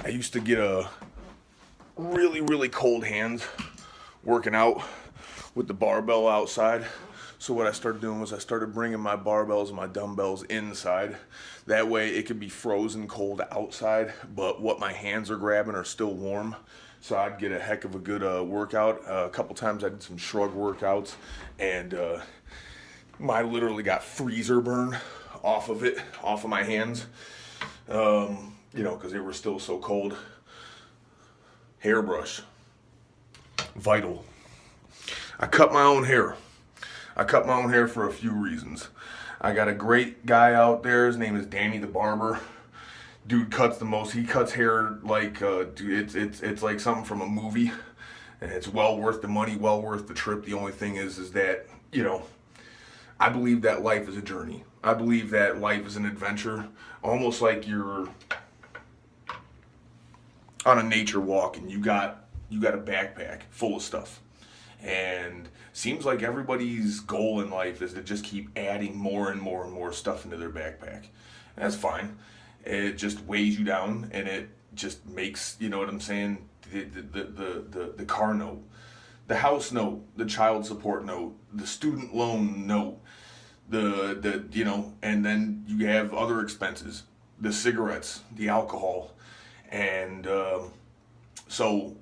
I used to get a really cold hands working out with the barbell outside. So what I started doing was I started bringing my barbells and my dumbbells inside. That way it could be frozen cold outside, but what my hands are grabbing are still warm. So I'd get a heck of a good workout. A couple times I did some shrug workouts, and I literally got freezer burn off of my hands. Because they were still so cold. Hairbrush, vital. I cut my own hair. I cut my own hair for a few reasons. I got a great guy out there. His name is Danny the Barber. Dude cuts the most. He cuts hair like, dude, it's like something from a movie, and it's well worth the money, well worth the trip. The only thing is that, I believe that life is a journey. I believe that life is an adventure, almost like you're on a nature walk and you got a backpack full of stuff. And seems like everybody's goal in life is to just keep adding more and more and more stuff into their backpack. And that's fine. It just weighs you down, and it just makes, you know what I'm saying, the car note, the house note, the child support note, the student loan note, and then you have other expenses, the cigarettes, the alcohol. And so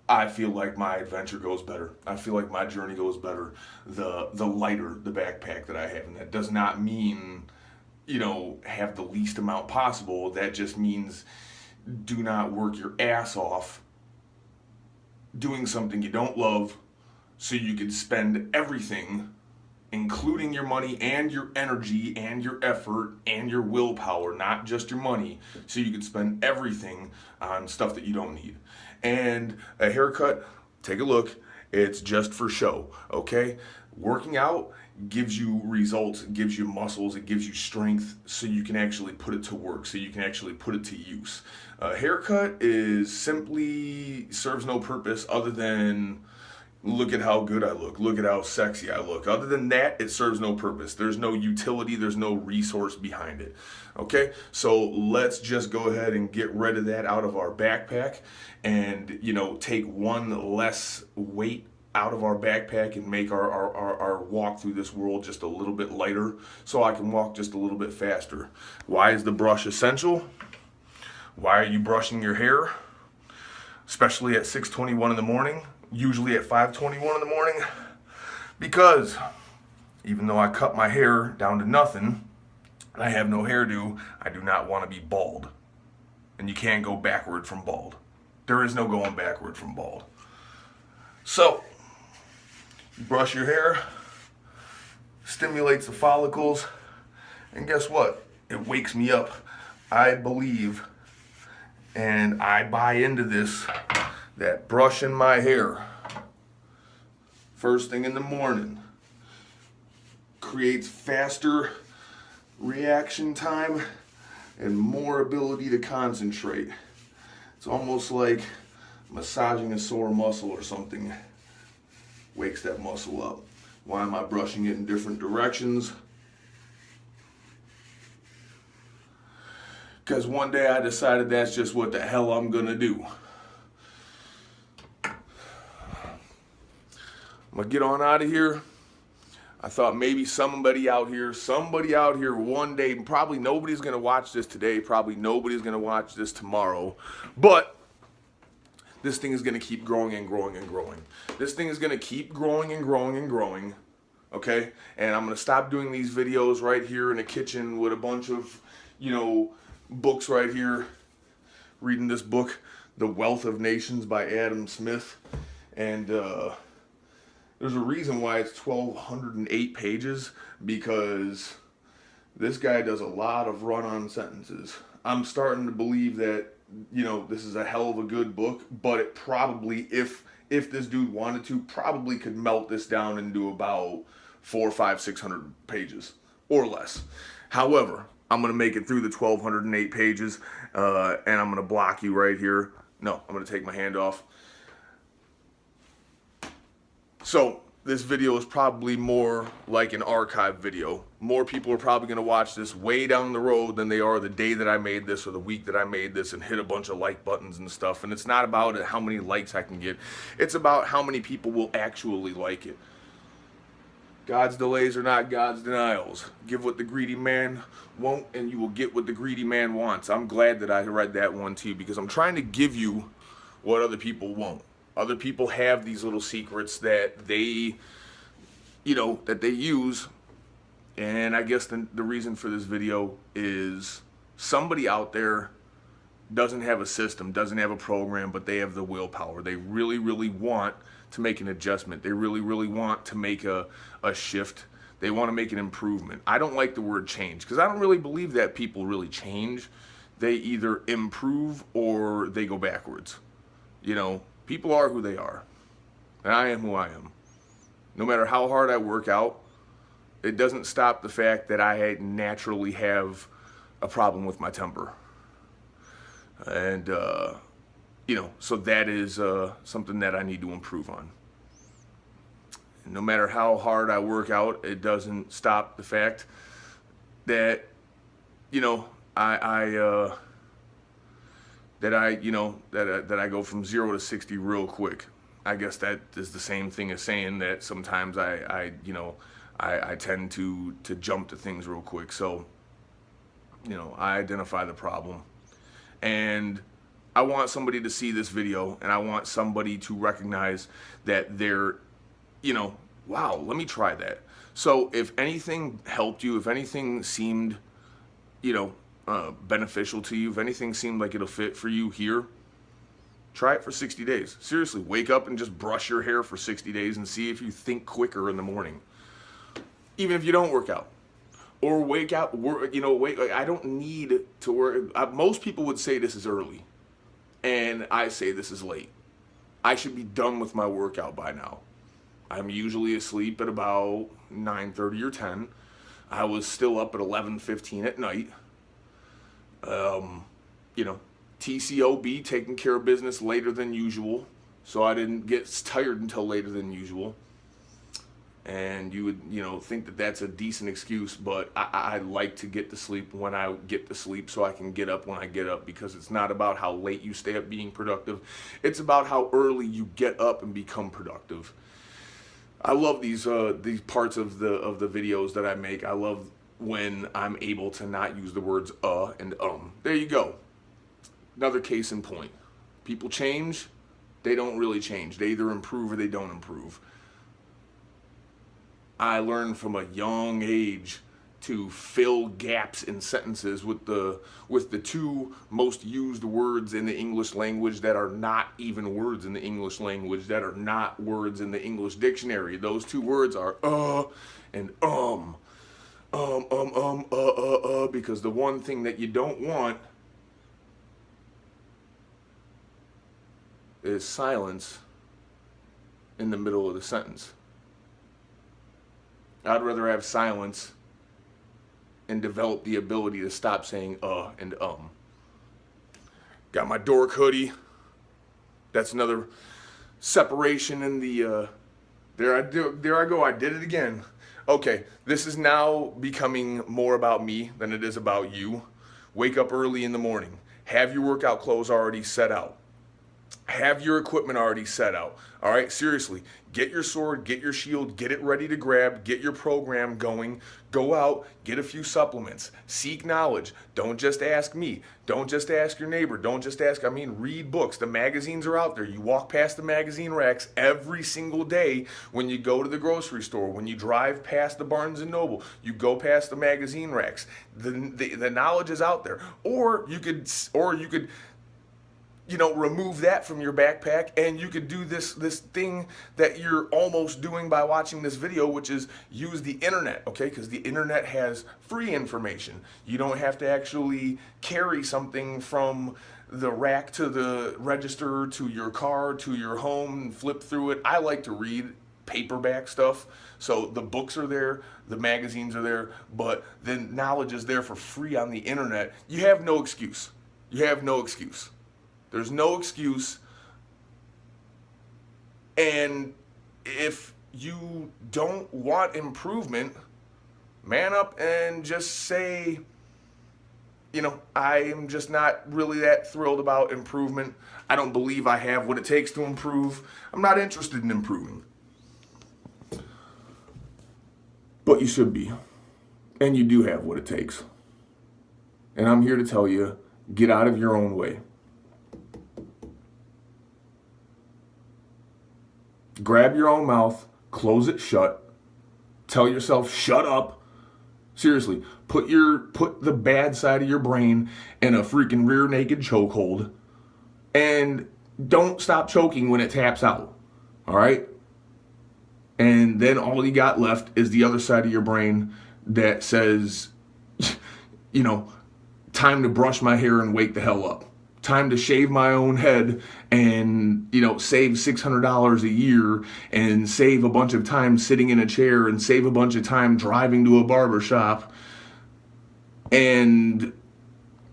I feel like my adventure goes better. I feel like my journey goes better the lighter the backpack that I have. And that does not mean, have the least amount possible. That just means do not work your ass off doing something you don't love so you can spend everything, including your money and your energy and your effort and your willpower, not just your money, so you can spend everything on stuff that you don't need. And a haircut, take a look, it's just for show, okay? Working out gives you results, it gives you muscles, it gives you strength, so you can actually put it to work, so you can actually put it to use. A haircut is simply serves no purpose other than look at how good I look. Look at how sexy I look. Other than that, it serves no purpose. There's no utility. There's no resource behind it. Okay? So let's just go ahead and get rid of that out of our backpack and, take one less weight out of our backpack and make our walk through this world just a little bit lighter so I can walk just a little bit faster. Why is the brush essential? Why are you brushing your hair? Especially at 6:21 in the morning. Usually at 5:21 in the morning, because even though I cut my hair down to nothing, I have no hairdo, I do not want to be bald. And you can't go backward from bald. There is no going backward from bald. So, you brush your hair, stimulates the follicles, and guess what? It wakes me up. I believe, and I buy into this, that brushing my hair first thing in the morning creates faster reaction time and more ability to concentrate. It's almost like massaging a sore muscle or something. Wakes that muscle up. Why am I brushing it in different directions? Because one day I decided that's just what the hell I'm gonna do. I'm gonna get on out of here. I thought maybe somebody out here one day, probably nobody's gonna watch this today, probably nobody's gonna watch this tomorrow, but this thing is gonna keep growing and growing and growing. This thing is gonna keep growing and growing and growing, okay? And I'm gonna stop doing these videos right here in the kitchen with a bunch of, books right here, reading this book, The Wealth of Nations by Adam Smith, and there's a reason why it's 1,208 pages, because this guy does a lot of run-on sentences. I'm starting to believe that, this is a hell of a good book, but it probably, if this dude wanted to, probably could melt this down into about 400, 500, 600 pages or less. However, I'm going to make it through the 1,208 pages, and I'm going to block you right here. No, I'm going to take my hand off. So, this video is probably more like an archive video. More people are probably going to watch this way down the road than they are the day that I made this or the week that I made this and hit a bunch of like buttons and stuff. And it's not about how many likes I can get. It's about how many people will actually like it. God's delays are not God's denials. Give what the greedy man won't, and you will get what the greedy man wants. I'm glad that I read that one to you, because I'm trying to give you what other people won't. Other people have these little secrets that they, that they use. And I guess the reason for this video is somebody out there doesn't have a system, doesn't have a program, but they have the willpower. They really, really want to make an adjustment. They really, really want to make a shift. They want to make an improvement. I don't like the word change, because I don't really believe that people really change. They either improve or they go backwards. People are who they are, and I am who I am. No matter how hard I work out, it doesn't stop the fact that I naturally have a problem with my temper. And, so that is something that I need to improve on. No matter how hard I work out, it doesn't stop the fact that, that I go from 0 to 60 real quick. I guess that is the same thing as saying that sometimes I tend to jump to things real quick. So, I identify the problem, and I want somebody to see this video, and I want somebody to recognize that they're, wow, let me try that. So if anything helped you, if anything seemed, beneficial to you, if anything seemed like it'll fit for you here, try it for 60 days. Seriously, wake up and just brush your hair for 60 days and see if you think quicker in the morning. Even if you don't work out. Or wake out, I don't need to work. Most people would say this is early, and I say this is late. I should be done with my workout by now. I'm usually asleep at about 9:30 or 10. I was still up at 11:15 at night. TCOB, taking care of business later than usual, so I didn't get tired until later than usual. And you would, think that that's a decent excuse, but I like to get to sleep when I get to sleep so I can get up when I get up, because it's not about how late you stay up being productive. It's about how early you get up and become productive. I love these parts of the videos that I make. I love when I'm able to not use the words and There you go. Another case in point. People change, they don't really change. They either improve or they don't improve. I learned from a young age to fill gaps in sentences with the two most used words in the English language that are not even words in the English language, that are not words in the English dictionary. Those two words are and because the one thing that you don't want is silence in the middle of the sentence. I'd rather have silence and develop the ability to stop saying and Got my dork hoodie. That's another separation in the there I go, I did it again. Okay, this is now becoming more about me than it is about you. Wake up early in the morning. Have your workout clothes already set out. Have your equipment already set out. All right, seriously, get your sword, get your shield, get it ready to grab, get your program going. Go out, get a few supplements, seek knowledge. Don't just ask me. Don't just ask your neighbor. Don't just read books. The magazines are out there. You walk past the magazine racks every single day when you go to the grocery store, when you drive past the Barnes and Noble, you go past the magazine racks. The knowledge is out there. Or you could remove that from your backpack, and you could do this thing that you're almost doing by watching this video, which is use the internet, okay? Because the internet has free information. You don't have to actually carry something from the rack to the register to your car to your home and flip through it. I like to read paperback stuff, so the books are there, the magazines are there, but the knowledge is there for free on the internet. You have no excuse. You have no excuse. There's no excuse. And if you don't want improvement, man up and just say, I am just not really that thrilled about improvement. I don't believe I have what it takes to improve. I'm not interested in improving. But you should be. And you do have what it takes. And I'm here to tell you, get out of your own way. Grab your own mouth, close it shut, tell yourself, shut up. Seriously, put the bad side of your brain in a freaking rear naked chokehold, and don't stop choking when it taps out. All right? And then all you got left is the other side of your brain that says, time to brush my hair and wake the hell up. Time to shave my own head and, save $600 a year and save a bunch of time sitting in a chair and save a bunch of time driving to a barber shop. And,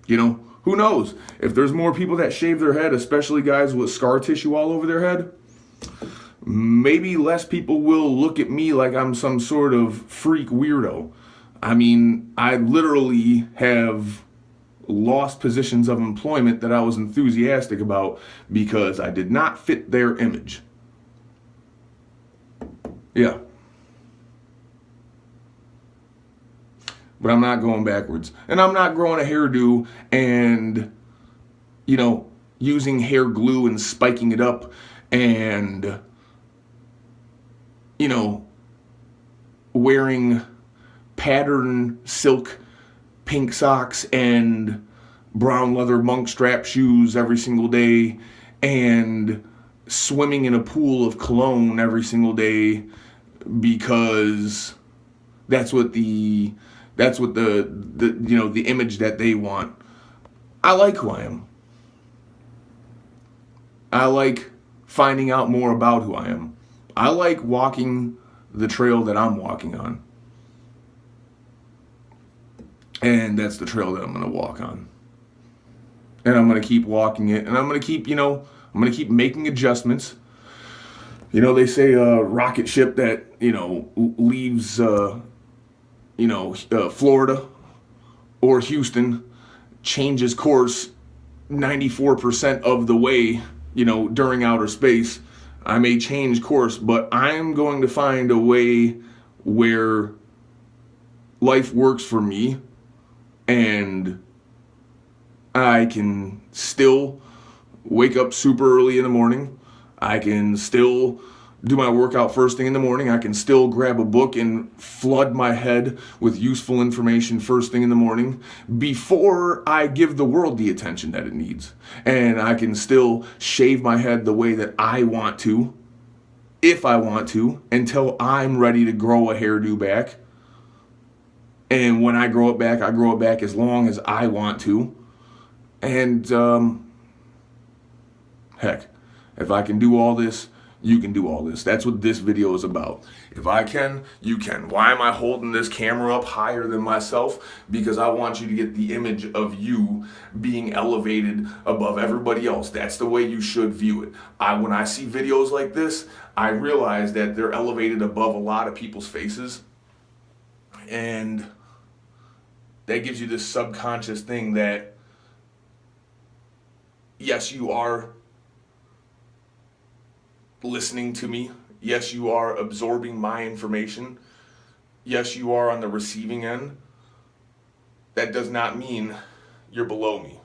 who knows? If there's more people that shave their head, especially guys with scar tissue all over their head, maybe less people will look at me like I'm some sort of freak weirdo. I mean, I literally have lost positions of employment that I was enthusiastic about because I did not fit their image. Yeah. But I'm not going backwards. And I'm not growing a hairdo and, using hair glue and spiking it up and, wearing pattern silk pink socks and brown leather monk strap shoes every single day and swimming in a pool of cologne every single day because that's what the image that they want. I like who I am. I like finding out more about who I am. I like walking the trail that I'm walking on. And that's the trail that I'm going to walk on. And I'm going to keep walking it. And I'm going to keep making adjustments. They say a rocket ship that, leaves, Florida or Houston changes course 94% of the way, during outer space. I may change course, but I'm going to find a way where life works for me. And I can still wake up super early in the morning. I can still do my workout first thing in the morning. I can still grab a book and flood my head with useful information first thing in the morning before I give the world the attention that it needs. And I can still shave my head the way that I want to, if I want to, until I'm ready to grow a hairdo back. And when I grow it back as long as I want to. And, heck, if I can do all this, you can do all this. That's what this video is about. If I can, you can. Why am I holding this camera up higher than myself? Because I want you to get the image of you being elevated above everybody else. That's the way you should view it. When I see videos like this, I realize that they're elevated above a lot of people's faces. And that gives you this subconscious thing that, yes, you are listening to me. Yes, you are absorbing my information. Yes, you are on the receiving end. That does not mean you're below me.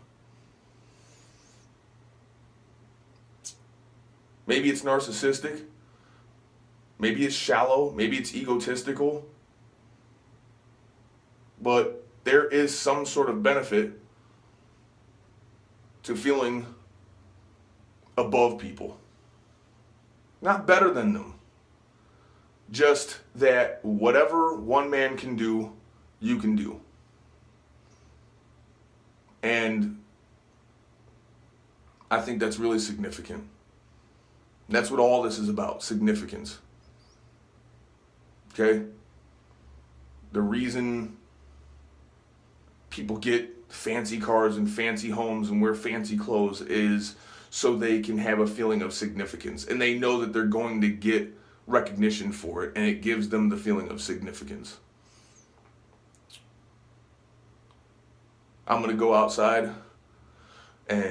Maybe it's narcissistic. Maybe it's shallow. Maybe it's egotistical. But there is some sort of benefit to feeling above people. Not better than them. Just that whatever one man can do, you can do. And I think that's really significant. That's what all this is about, significance. Okay? The reason people get fancy cars and fancy homes and wear fancy clothes is so they can have a feeling of significance. And they know that they're going to get recognition for it, and it gives them the feeling of significance. I'm going to go outside and